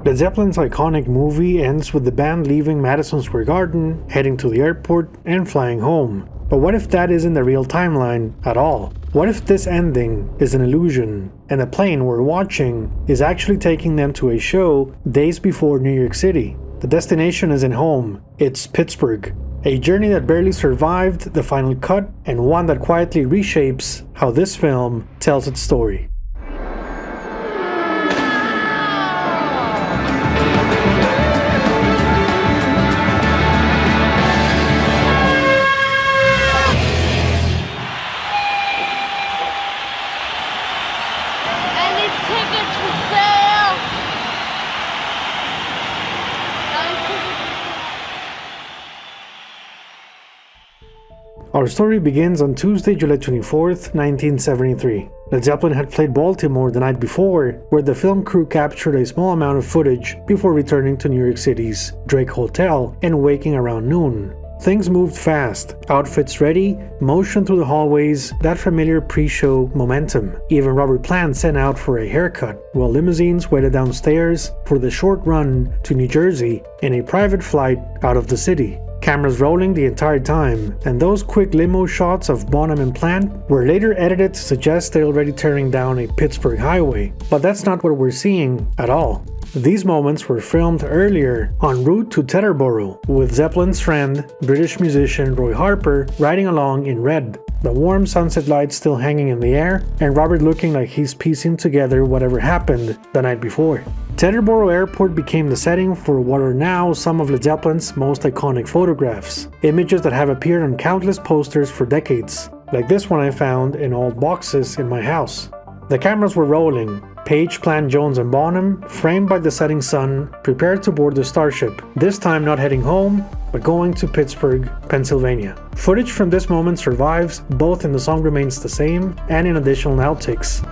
Led Zeppelin's iconic movie ends with the band leaving Madison Square Garden, heading to the airport, and flying home. But what if that isn't the real timeline at all? What if this ending is an illusion, and the plane we're watching is actually taking them to a show days before New York City? The destination isn't home, it's Pittsburgh. A journey that barely survived the final cut, and one that quietly reshapes how this film tells its story. Our story begins on Tuesday, July 24th, 1973. Led Zeppelin had played Baltimore the night before, where the film crew captured a small amount of footage before returning to New York City's Drake Hotel and waking around noon. Things moved fast, outfits ready, motion through the hallways, that familiar pre-show momentum. Even Robert Plant sent out for a haircut, while limousines waited downstairs for the short run to New Jersey and a private flight out of the city. Cameras rolling the entire time, and those quick limo shots of Bonham and Plant were later edited to suggest they're already tearing down a Pittsburgh highway, but that's not what we're seeing at all. These moments were filmed earlier en route to Teterboro, with Zeppelin's friend, British musician Roy Harper, riding along in red. The warm sunset lights still hanging in the air, and Robert looking like he's piecing together whatever happened the night before. Teterboro Airport became the setting for what are now some of Led Zeppelin's most iconic photographs, images that have appeared on countless posters for decades, like this one I found in old boxes in my house. The cameras were rolling, Page, Plant, Jones, and Bonham, framed by the setting sun, prepared to board the Starship, this time not heading home, but going to Pittsburgh, Pennsylvania. Footage from this moment survives, both in The Song Remains the Same and in additional outtakes.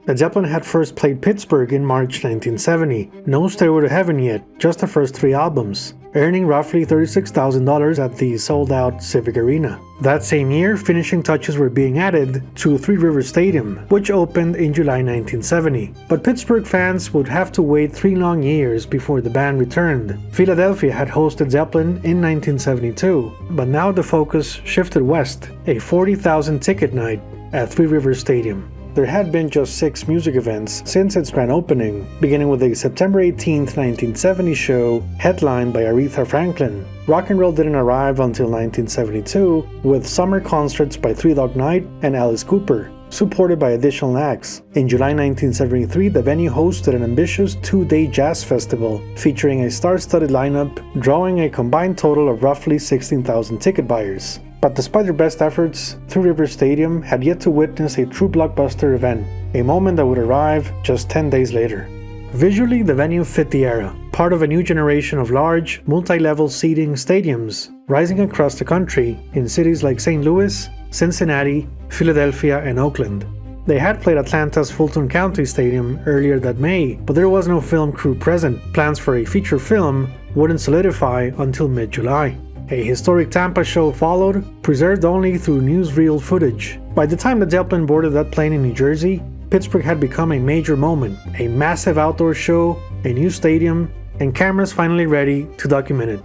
Led Zeppelin had first played Pittsburgh in March 1970. No Stairway to Heaven yet, just the first 3 albums, earning roughly $36,000 at the sold-out Civic Arena. That same year, finishing touches were being added to Three Rivers Stadium, which opened in July 1970. But Pittsburgh fans would have to wait 3 long years before the band returned. Philadelphia had hosted Zeppelin in 1972, but now the focus shifted west, a 40,000 ticket night at Three Rivers Stadium. There had been just 6 music events since its grand opening, beginning with a September 18, 1970 show headlined by Aretha Franklin. Rock and roll didn't arrive until 1972, with summer concerts by Three Dog Night and Alice Cooper, supported by additional acts. In July 1973, the venue hosted an ambitious 2-day jazz festival featuring a star-studded lineup, drawing a combined total of roughly 16,000 ticket buyers. But despite their best efforts, Three Rivers Stadium had yet to witness a true blockbuster event, a moment that would arrive just 10 days later. Visually, the venue fit the era, part of a new generation of large, multi-level seating stadiums rising across the country in cities like St. Louis, Cincinnati, Philadelphia, and Oakland. They had played Atlanta's Fulton County Stadium earlier that May, but there was no film crew present. Plans for a feature film wouldn't solidify until mid-July. A historic Tampa show followed, preserved only through newsreel footage. By the time that Zeppelin boarded that plane in New Jersey, Pittsburgh had become a major moment, a massive outdoor show, a new stadium, and cameras finally ready to document it.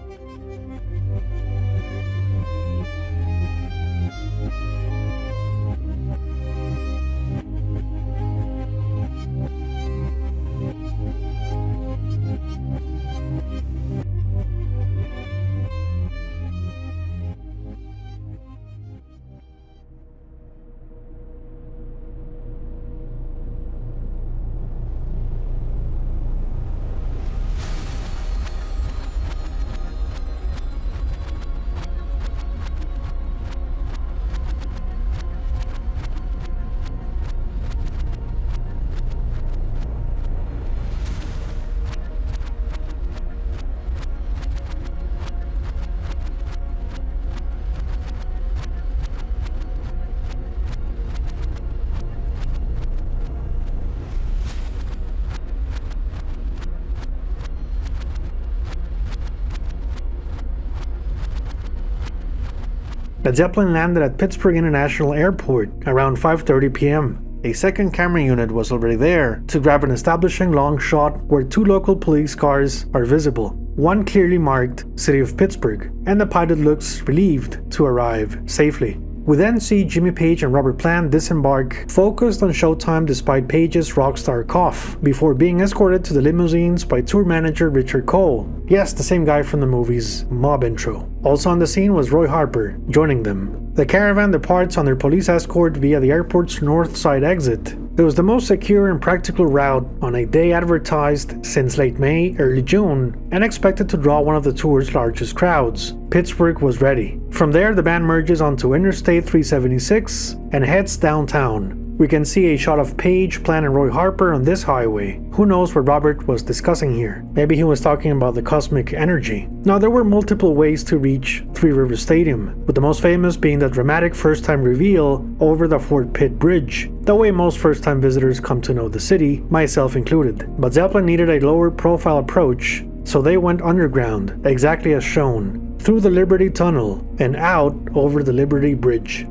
Led Zeppelin landed at Pittsburgh International Airport around 5:30 p.m. A second camera unit was already there to grab an establishing long shot where 2 local police cars are visible. One clearly marked City of Pittsburgh, and the pilot looks relieved to arrive safely. We then see Jimmy Page and Robert Plant disembark, focused on showtime despite Page's rockstar cough, before being escorted to the limousines by tour manager Richard Cole. Yes, the same guy from the movie's Mob intro. Also on the scene was Roy Harper, joining them. The caravan departs on their police escort via the airport's north side exit. It was the most secure and practical route on a day advertised since late May, early June, and expected to draw one of the tour's largest crowds. Pittsburgh was ready. From there, the band merges onto Interstate 376 and heads downtown. We can see a shot of Page, Plant, and Roy Harper on this highway. Who knows what Robert was discussing here? Maybe he was talking about the cosmic energy. Now, there were multiple ways to reach Three Rivers Stadium, with the most famous being the dramatic first-time reveal over the Fort Pitt Bridge, the way most first-time visitors come to know the city, myself included. But Zeppelin needed a lower-profile approach, so they went underground, exactly as shown, through the Liberty Tunnel and out over the Liberty Bridge.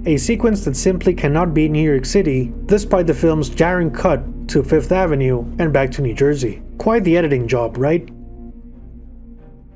A sequence that simply cannot be New York City, despite the film's jarring cut to Fifth Avenue and back to New Jersey. Quite the editing job, right?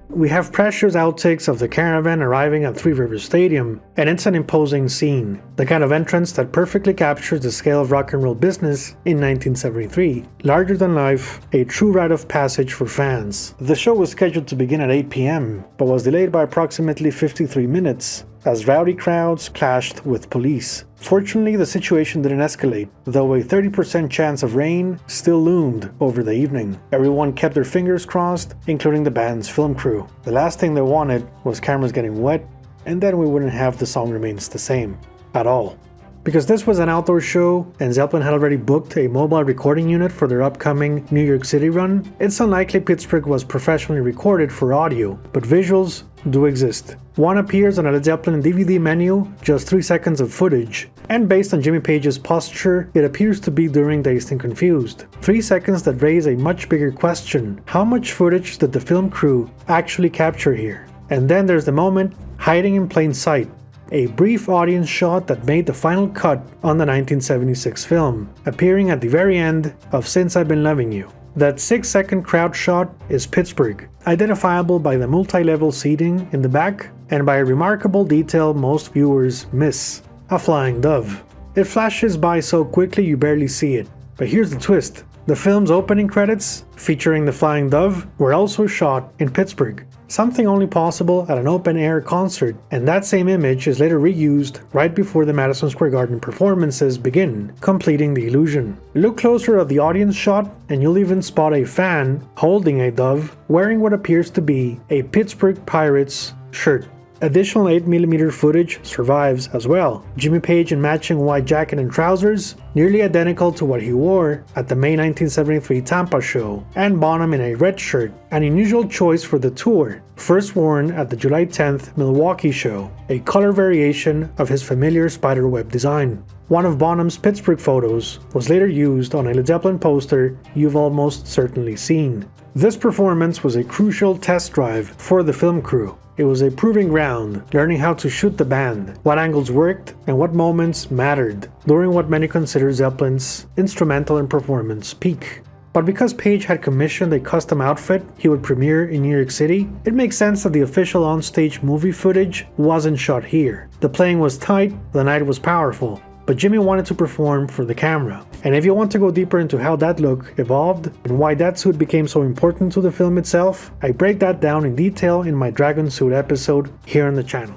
We have precious outtakes of the caravan arriving at Three Rivers Stadium, and it's an imposing scene, the kind of entrance that perfectly captures the scale of rock and roll business in 1973. Larger than life, a true rite of passage for fans. The show was scheduled to begin at 8 p.m., but was delayed by approximately 53 minutes, as rowdy crowds clashed with police. Fortunately, the situation didn't escalate, though a 30% chance of rain still loomed over the evening. Everyone kept their fingers crossed, including the band's film crew. The last thing they wanted was cameras getting wet, and then we wouldn't have The Song Remains the Same at all. Because this was an outdoor show, and Zeppelin had already booked a mobile recording unit for their upcoming New York City run, it's unlikely Pittsburgh was professionally recorded for audio, but visuals do exist. One appears on a Led Zeppelin DVD menu, just 3 seconds of footage, and based on Jimmy Page's posture, it appears to be during Dazed and Confused. 3 seconds that raise a much bigger question: how much footage did the film crew actually capture here? And then there's the moment, hiding in plain sight, a brief audience shot that made the final cut on the 1976 film, appearing at the very end of Since I've Been Loving You. That 6-second crowd shot is Pittsburgh, identifiable by the multi-level seating in the back and by a remarkable detail most viewers miss: a flying dove. It flashes by so quickly you barely see it. But here's the twist: the film's opening credits, featuring the flying dove, were also shot in Pittsburgh. Something only possible at an open-air concert, and that same image is later reused right before the Madison Square Garden performances begin, completing the illusion. Look closer at the audience shot, and you'll even spot a fan holding a dove, wearing what appears to be a Pittsburgh Pirates shirt. Additional 8mm footage survives as well. Jimmy Page in matching white jacket and trousers, nearly identical to what he wore at the May 1973 Tampa show, and Bonham in a red shirt, an unusual choice for the tour, first worn at the July 10th Milwaukee show, a color variation of his familiar spiderweb design. One of Bonham's Pittsburgh photos was later used on a Led Zeppelin poster you've almost certainly seen. This performance was a crucial test drive for the film crew. It was a proving ground, learning how to shoot the band, what angles worked, and what moments mattered, during what many consider Zeppelin's instrumental and performance peak. But because Page had commissioned a custom outfit he would premiere in New York City, it makes sense that the official onstage movie footage wasn't shot here. The playing was tight, the night was powerful, but Jimmy wanted to perform for the camera. And if you want to go deeper into how that look evolved and why that suit became so important to the film itself, I break that down in detail in my Dragon Suit episode here on the channel.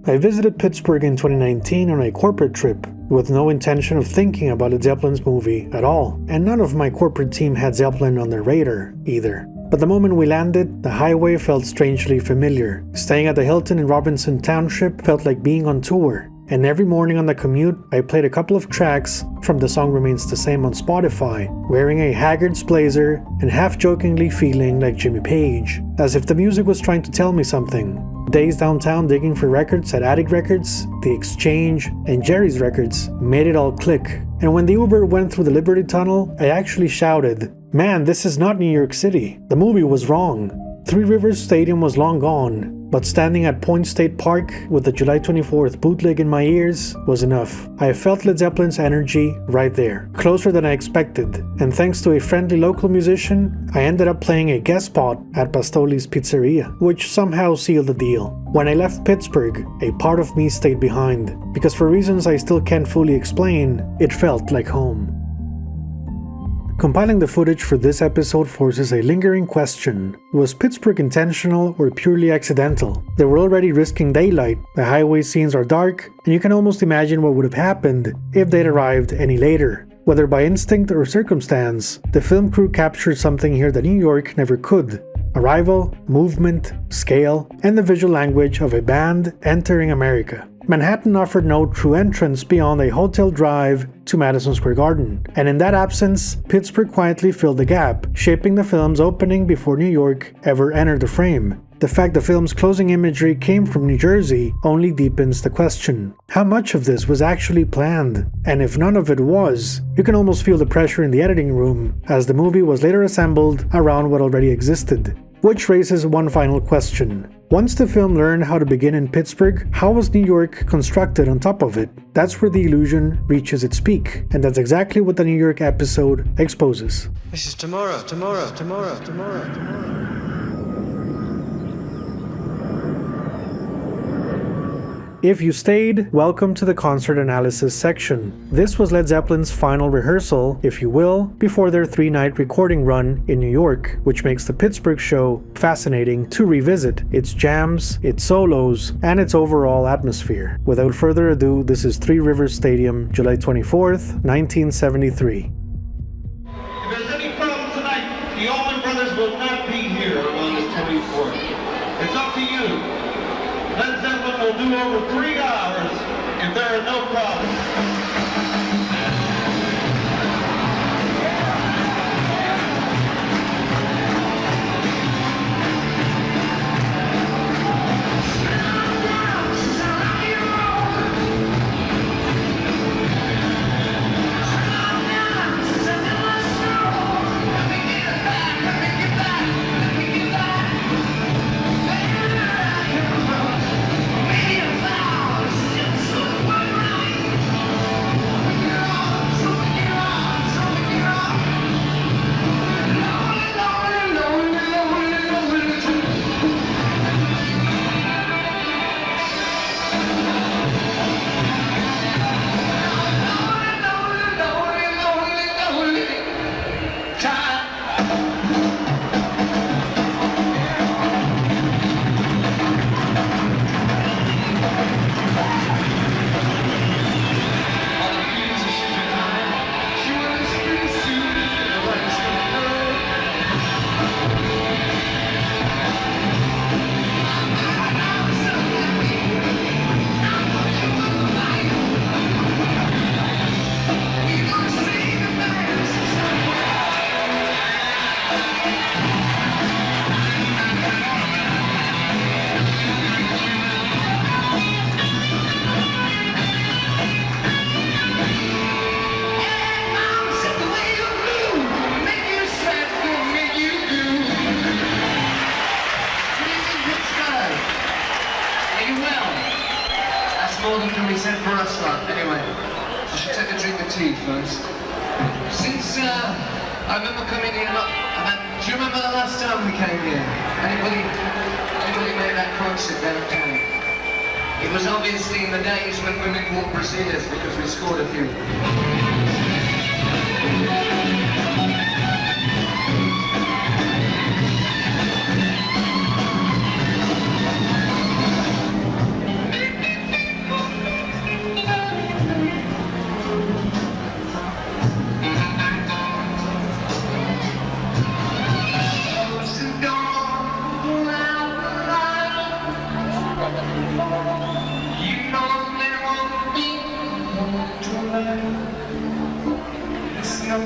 I visited Pittsburgh in 2019 on a corporate trip with no intention of thinking about Led Zeppelin's movie at all, and none of my corporate team had Zeppelin on their radar either. But the moment we landed, the highway felt strangely familiar. Staying at the Hilton in Robinson Township felt like being on tour. And every morning on the commute, I played a couple of tracks from The Song Remains the Same on Spotify, wearing a Haggard's blazer and half-jokingly feeling like Jimmy Page, as if the music was trying to tell me something. Days downtown digging for records at Attic Records, The Exchange, and Jerry's Records made it all click, And when the Uber went through the Liberty Tunnel, I actually shouted, "Man, this is not New York City. The movie was wrong." Three Rivers Stadium was long gone, but standing at Point State Park with the July 24th bootleg in my ears was enough. I felt Led Zeppelin's energy right there, closer than I expected, and thanks to a friendly local musician, I ended up playing a guest spot at Pastoli's Pizzeria, which somehow sealed the deal. When I left Pittsburgh, a part of me stayed behind, because for reasons I still can't fully explain, it felt like home. Compiling the footage for this episode forces a lingering question. Was Pittsburgh intentional or purely accidental? They were already risking daylight, the highway scenes are dark, and you can almost imagine what would have happened if they'd arrived any later. Whether by instinct or circumstance, the film crew captured something here that New York never could. Arrival, movement, scale, and the visual language of a band entering America. Manhattan offered no true entrance beyond a hotel drive to Madison Square Garden, and in that absence, Pittsburgh quietly filled the gap, shaping the film's opening before New York ever entered the frame. The fact the film's closing imagery came from New Jersey only deepens the question. How much of this was actually planned? And if none of it was, you can almost feel the pressure in the editing room, as the movie was later assembled around what already existed. Which raises one final question. Once the film learned how to begin in Pittsburgh, how was New York constructed on top of it? That's where the illusion reaches its peak, and that's exactly what the New York episode exposes. This is tomorrow. If you stayed, welcome to the concert analysis section. This was Led Zeppelin's final rehearsal, if you will, before their 3-night recording run in New York, which makes the Pittsburgh show fascinating to revisit, its jams, its solos, and its overall atmosphere. Without further ado, this is Three Rivers Stadium, July 24th, 1973. If there's any problem tonight, the Allman Brothers will not be here on the 24th. It's up to you. Led Zeppelin will do over 3 hours if there are no problems. More than can be said for us, lot. Anyway, I should take a drink of tea first. Since I remember coming here, do you remember the last time we came here? Anybody made that concert downtown? It was obviously in the days when women wore brassieres because we scored a few. No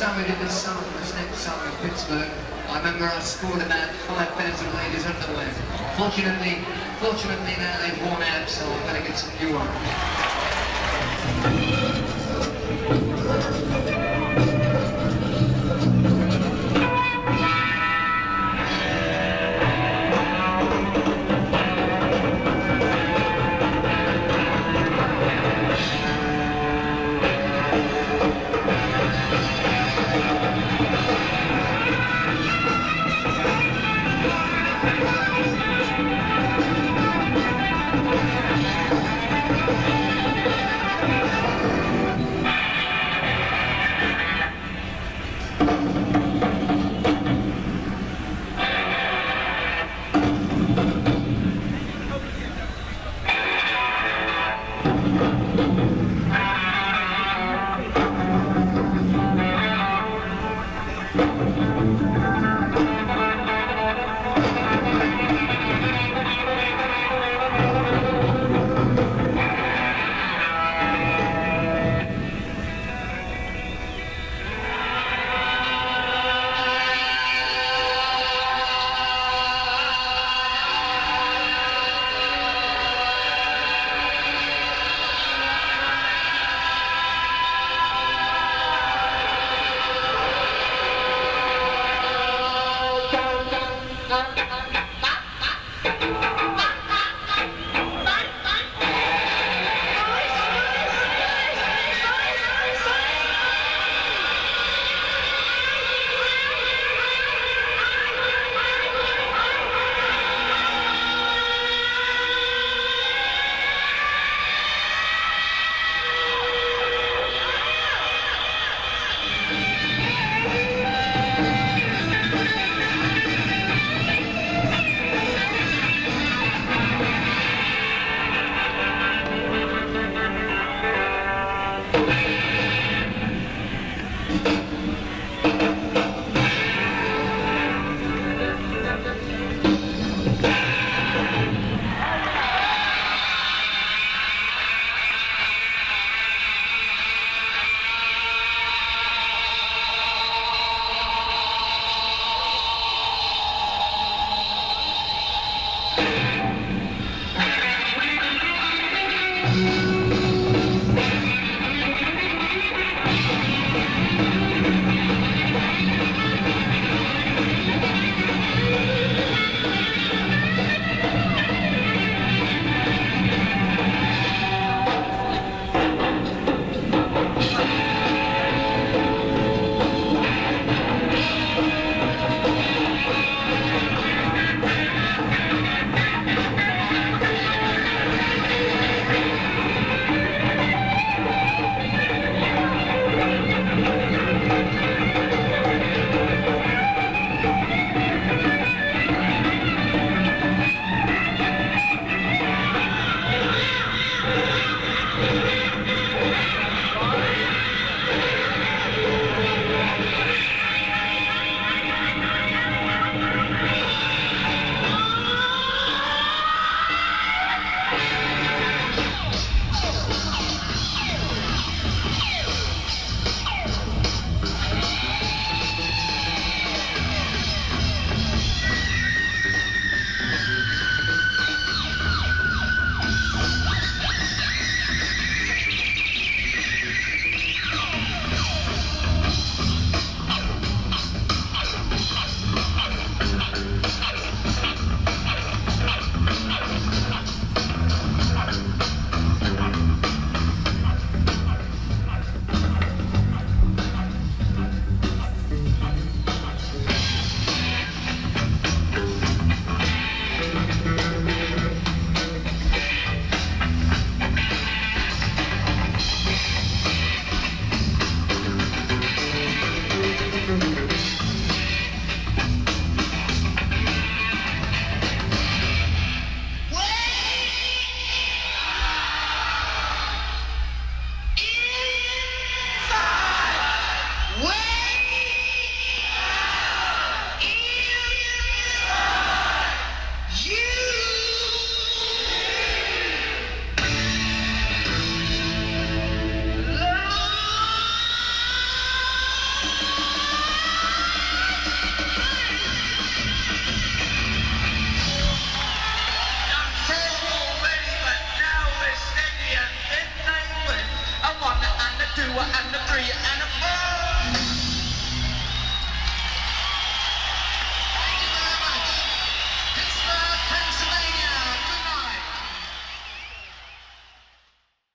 time we did this song, this next song in Pittsburgh, I remember I scored about 5 pairs of ladies' underwear. Fortunately now they've worn out, so I've got to get some new ones.